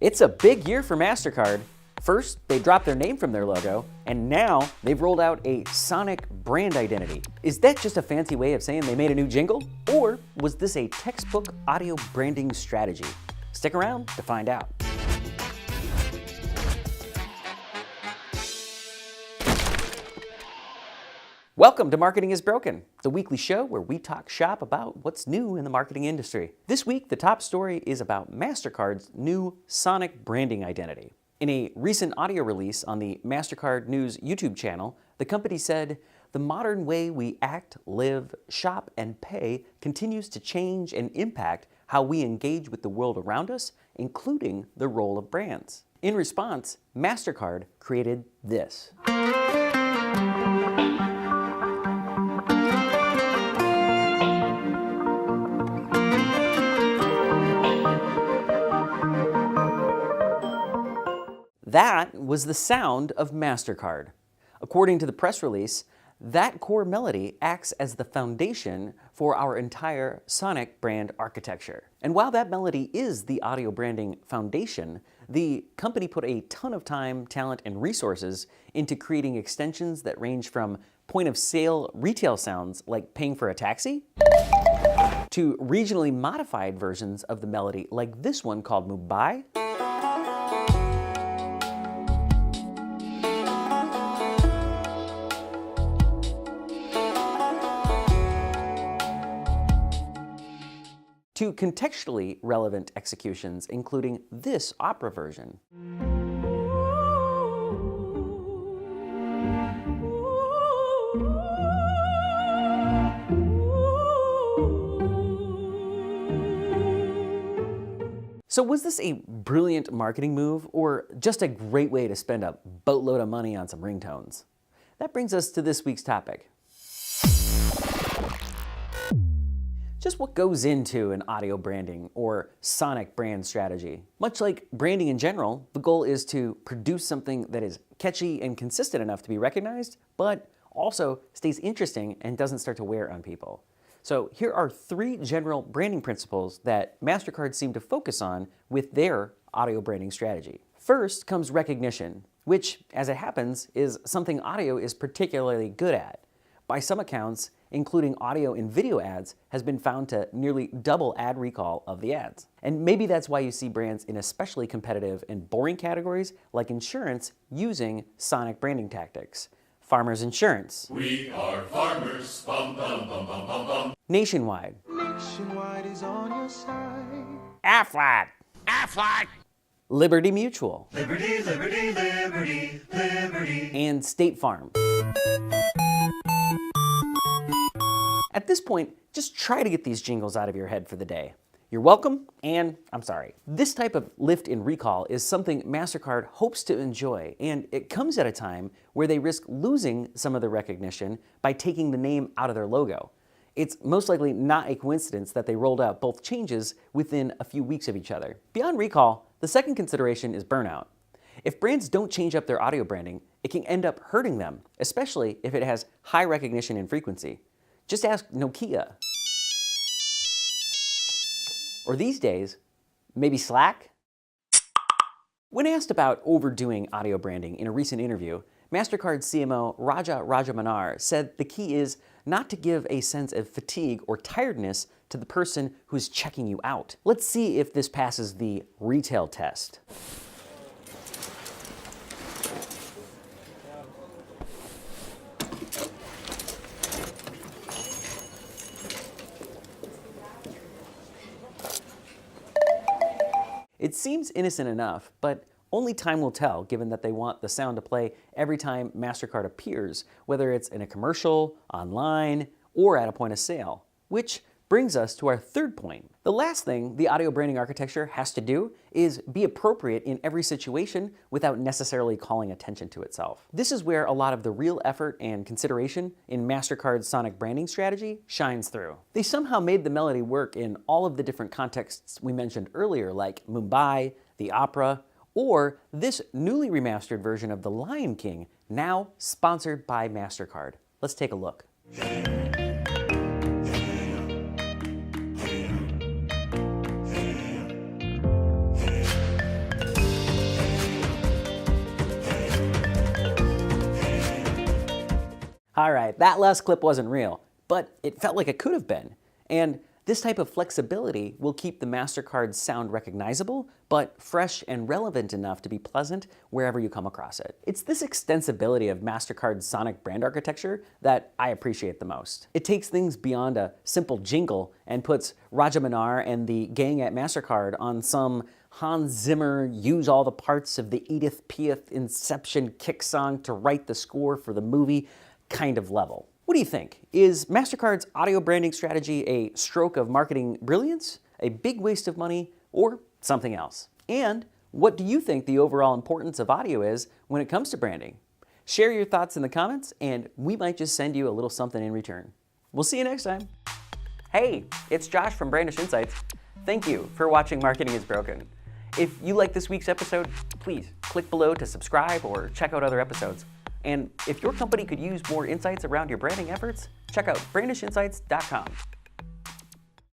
It's a big year for Mastercard. First, they dropped their name from their logo, and now they've rolled out a sonic brand identity. Is that just a fancy way of saying they made a new jingle? Or was this a textbook audio branding strategy? Stick around to find out. Welcome to Marketing is Broken, the weekly show where we talk shop about what's new in the marketing industry. This week, the top story is about Mastercard's new sonic branding identity. In a recent audio release on the Mastercard News YouTube channel, the company said, "The modern way we act, live, shop, and pay continues to change and impact how we engage with the world around us, including the role of brands." In response, Mastercard created this. That was the sound of Mastercard. According to the press release, that core melody acts as the foundation for our entire sonic brand architecture. And while that melody is the audio branding foundation, the company put a ton of time, talent, and resources into creating extensions that range from point-of-sale retail sounds like paying for a taxi, to regionally modified versions of the melody like this one called Mumbai, to contextually relevant executions, including this opera version. So was this a brilliant marketing move, or just a great way to spend a boatload of money on some ringtones? That brings us to this week's topic. Just what goes into an audio branding or sonic brand strategy? Much like branding in general, the goal is to produce something that is catchy and consistent enough to be recognized, but also stays interesting and doesn't start to wear on people. So here are 3 general branding principles that Mastercard seemed to focus on with their audio branding strategy. First comes recognition, which, as it happens, is something audio is particularly good at. By some accounts, including audio and video ads, has been found to nearly double ad recall of the ads. And maybe that's why you see brands in especially competitive and boring categories like insurance using sonic branding tactics. Farmers Insurance. We are farmers. Bum, bum, bum, bum, bum, bum. Nationwide. Nationwide is on your side. Aflac. Aflac. Liberty Mutual. Liberty, liberty, liberty, liberty. And State Farm. At this point, just try to get these jingles out of your head for the day. You're welcome, and I'm sorry. This type of lift in recall is something Mastercard hopes to enjoy, and it comes at a time where they risk losing some of the recognition by taking the name out of their logo. It's most likely not a coincidence that they rolled out both changes within a few weeks of each other. Beyond recall, the second consideration is burnout. If brands don't change up their audio branding, it can end up hurting them, especially if it has high recognition and frequency. Just ask Nokia. Or these days, maybe Slack? When asked about overdoing audio branding in a recent interview, Mastercard CMO Raja Rajamanar said the key is not to give a sense of fatigue or tiredness to the person who's checking you out. Let's see if this passes the retail test. It seems innocent enough, but only time will tell, given that they want the sound to play every time Mastercard appears, whether it's in a commercial, online, or at a point of sale. Which brings us to our third point. The last thing the audio branding architecture has to do is be appropriate in every situation without necessarily calling attention to itself. This is where a lot of the real effort and consideration in Mastercard's sonic branding strategy shines through. They somehow made the melody work in all of the different contexts we mentioned earlier, like Mumbai, the opera, or this newly remastered version of The Lion King, now sponsored by Mastercard. Let's take a look. All right, that last clip wasn't real, but it felt like it could have been. And this type of flexibility will keep the Mastercard sound recognizable, but fresh and relevant enough to be pleasant wherever you come across it. It's this extensibility of Mastercard's sonic brand architecture that I appreciate the most. It takes things beyond a simple jingle and puts Raja Manar and the gang at Mastercard on some Hans Zimmer use all the parts of the Edith Piaf Inception kick song to write the score for the movie kind of level. What do you think? Is Mastercard's audio branding strategy a stroke of marketing brilliance, a big waste of money, or something else? And what do you think the overall importance of audio is when it comes to branding? Share your thoughts in the comments, and we might just send you a little something in return. We'll see you next time. Hey, it's Josh from Brandish Insights. Thank you for watching Marketing is Broken. If you like this week's episode, please click below to subscribe or check out other episodes. And if your company could use more insights around your branding efforts, check out brandishinsights.com.